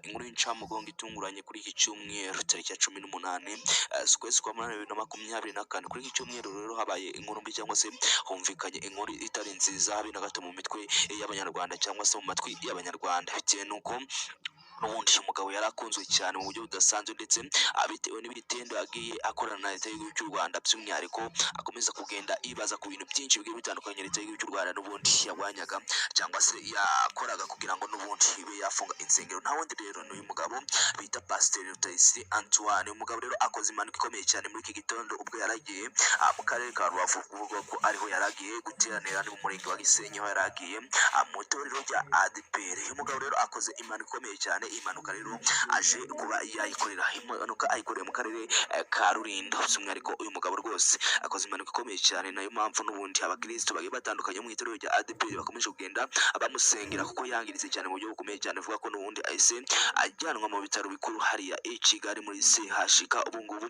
inkuru y'incamugongo itunguranye kuri iki cyumweru tariki ya 18 z'ukwezi kwa munani 2024. Kuri iki cyumweru rero habaye inkuru mbi cyangwa se humvikanye inkuru itari nziza habe na gato mu mitwe y'abanyarwanda cyangwa se mu matwi y'abanyarwanda, bitewe nuko n'ubundi umugabo yarakunzwe cyane mu buryo budasanzwe, ndetse bitewe n'ibitendo yagiye akorana na leta y'igihugu cy'u Rwanda, by'umwihariko akomeza kugenda yibaza ku bintu byinshi bigiye bitandukanye leta y'igihugu cy'u Rwanda n'ubundi yarwanyaga cyangwa se yakoraga kugira ngo n'ubundi ibe yafunga insengero. Nta wundi rero n'uyu mugabo bita Pasiteri Rutayisire Antoine. Uyu mugabo rero akoze impanuka ikomeye cyane muri iki gitondo ubwo yaragiye mu karere ka Rubavu, kuvuga ko ariho yaragiye guteranira mu murenge wa Gisenyi, aho yaragiye mu itorero rya ADPR. Uyu mugabo rero akoze impanuka ikomeye cyane. Impanuka rero aje kuba yayikorera, impanuka ayikoreye mu karere ka Rulindo. By'umwihariko uyu mugabo rwose akoze impanuka ikomeye cyane, nayo mpamvu n'ubundi abakristo bagiye batandukanye mu itorero rya ADPR bakomeje kugenda bamusengera kuko yangiritse cyane mu buryo bukomeye cyane. Vuga ko n'ubundi ahise ajyanwa mu bitaro bikuru hariya i Kigali muri CHK. Ubu ngubu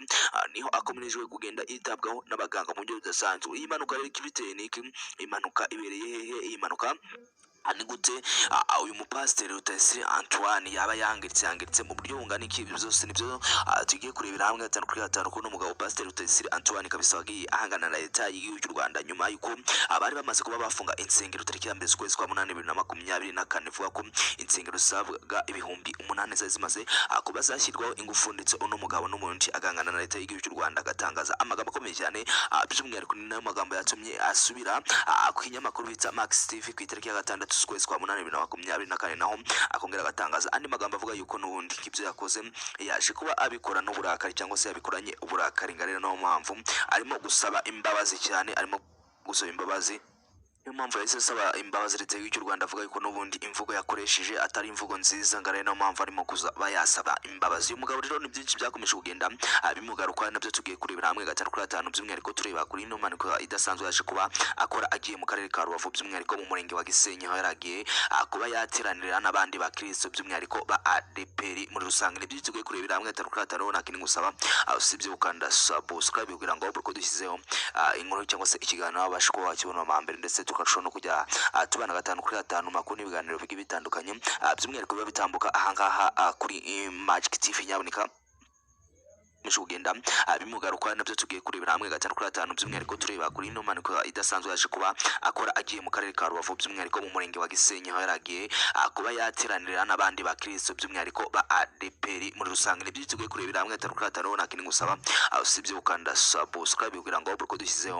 niho akomeje kugenda yitabwaho n'abaganga mu buryo budasanzwe. Iyi mpanuka rero ibiteye niki? Impanuka ibereye hehe? Iyi mpanuka ni gute uyu mupasiteri Rutayisire Antoine yaba yangiritse mu buryo bungana iki? Ibyo byose nibyo tugiye kurebera hamwe gatanu kuri gatanu. Kuno mugabo Pasiteri Rutayisire Antoine kabisa wagiye ahangana na leta y'igihugu cy'u Rwanda nyuma yuko abari bamaze kuba bafunga insengero tariki ya 2 z'ukwezi kwa munani 2024. Vuga ko insengero zavuga ibihumbi 8 zari zimaze kuba zashyirwaho ingufu, ndetse uno mugabo n'umundi agangana na leta y'igihugu cy'u Rwanda agatangaza amagambo akomeye cyane. By'umwihariko ni nayo magambo yatumye asubira ku kinyamakuru bita Max TV ku itariki ya 6 z'ukwezi kwa munani 2024, naho akongera agatangaza andi magambo avuga yuko n'ubundi ibyo yakoze yaje kuba abikora n'uburakari cyangwa se yabikoranye uburakari. Ngarera no mpamvu arimo gusaba imbabazi cyane, arimo gusaba imbabazi. Niyo mpamvu yahise asaba imbabazi leta y'igihugu cy'u Rwanda, avuga yuko n'ubundi imvugo yakoresheje atari imvugo nziza. Ngarera no mpamvu arimo kuba yasaba imbabazi. Uyu mugabo rero ni byinshi byakomeje kugenda bimugaruka, nabyo tugiye kurebera hamwe gatanu kuri gatanu. By'umwihariko tureba kuri ino mpanuka idasanzwe yaje kuba akora agiye mu karere ka Rubavu, by'umwihariko mu murenge wa Gisenyi, aho yaragiye kuba yateranira n'abandi bakristo by'umwihariko ba ADPR muri rusange. Ni byinshi tugiye kurebera hamwe gatanu kuri gatanu. Nakindi gusaba usibye gukanda subscribe kugira ngo uko dushyizeho inkuru cyangwa se ikiganiro abashe kuba wakibona amambere, ndetse tukarushaho no kujya tubana gatanu kuri gatanu makuru n'ibiganiro bigiye bitandukanye, by'umwihariko biba bitambuka ahangaha kuri Magic TV. Nyaboneka kugenda bimugaruka, nabyo tugiye kurebera hamwe gatanu kuri gatanu. By'umwihariko tureba kuri ino mpanuka idasanzwe yaje kuba akora agiye mu karere ka Rubavu, by'umwihariko mu murenge wa Gisenyi, aho yaragiye kuba yateranira n'abandi bakristo by'umwihariko ba ADPR muri rusange. Nibyo tugiye kurebera hamwe gatanu kuri gatanu. Nakindi gusaba usibye gukanda subscribe kugira ngo uko dushyizeho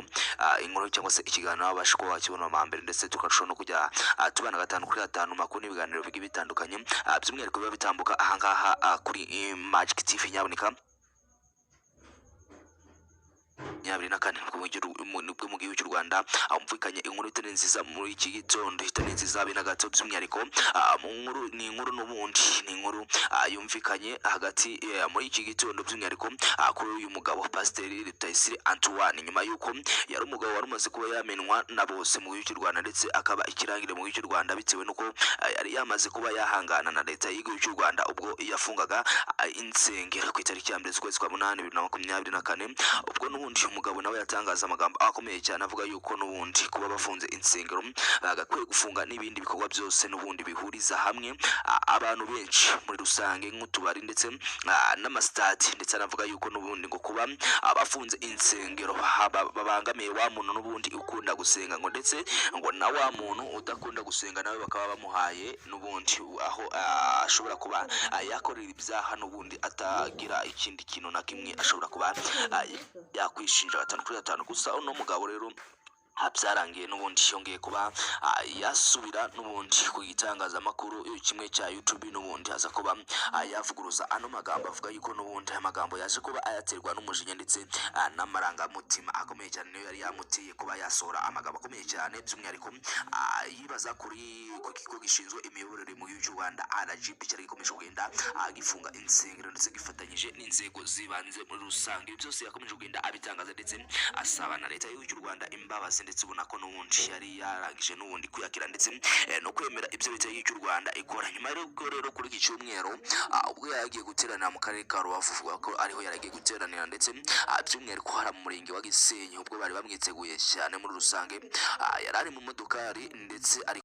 inkuru cyangwa se ikiganiro abashe kuba wakibona amambere, ndetse tukarushaho no kujya tubana gatanu kuri gatanu makuru n'ibiganiro bigiye bitandukanye, by'umwihariko biba bitambuka ahangaha kuri Magic TV. Nyaboneka 24 nibwo mu gihugu cy'u Rwanda umvikanye inkuru itari nziza muri iki gitondo, itari nziza habe na gato. By'umwihariko ni inkuru n'ubundi ni inkuru yumvikanye hagati muri iki gitondo, by'umwihariko kuri uyu mugabo Pasiteri Rutayisire Antoine, nyuma yuko yari umugabo wari umaze kuba yamenwa na bose mu gihugu cy'u Rwanda, ndetse akaba ikirangire mu gihugu cy'u Rwanda, bitewe nuko yari yamaze kuba yahangana na leta y'igihugu cy'u Rwanda ubwo yafungaga insengero ku itariki ya 2 z'ukwezi kwa munani 2024. Ubwo n'ubundi umugabo nawe yatangaza amagambo akomeye cyane avuga yuko n'ubundi kuba bafunze insengero bagakwiye gufunga n'ibindi bikorwa byose n'ubundi bihuriza hamwe abantu benshi muri rusange nk'utubari ndetse n'amastade, ndetse anavuga yuko n'ubundi ngo kuba abafunze insengero babangamiye wa muntu n'ubundi ukunda gusenga, ngo ndetse ngo na wa muntu udakunda gusenga nawe bakaba bamuhaye n'ubundi aho ashobora kuba yakorera ibyaha n'ubundi atagira ikindi kintu na kimwe ashobora kuba yakwishinja gatanu kuri gatanu. Gusa uno mugabo rero byarangiye n'ubundi yongeye kuba yasubira n'ubundi ku gitangazamakuru kimwe cya YouTube, n'ubundi aza kuba yavuguruza ano magambo avuga yuko n'ubundi aya magambo yaje kuba ayaterwa n'umujinya ndetse n'amarangamutima akomeye cyane, niyo yari yamuteye kuba yasohora amagambo akomeye cyane, by'umwihariko yibaza kuri ku kigo gishinzwe imiyoborere mu gihugu cy'u Rwanda RGB cyari gikomeje kugenda gifunga insengero ndetse gifatanyije n'inzego zibanze muri rusange. Byose yakomeje kugenda abitangaza ndetse asaba na leta y'u Rwanda imbabazi, ndetse ubona ko n'ubundi yari yarangije n'ubundi kuyakira ndetse no kwemera ibyo leta y'u Rwanda ikora. Nyuma rero kuri iki cyumweru ubwo yagiye guteranira mu karere ka Rubavu, uvuga ko ariho yaragiye guteranira, ndetse by'umwihariko hari mu murenge wa Gisenyi ubwo bari bamwiteguye cyane muri rusange. Yari ari mu modokari ndetse ari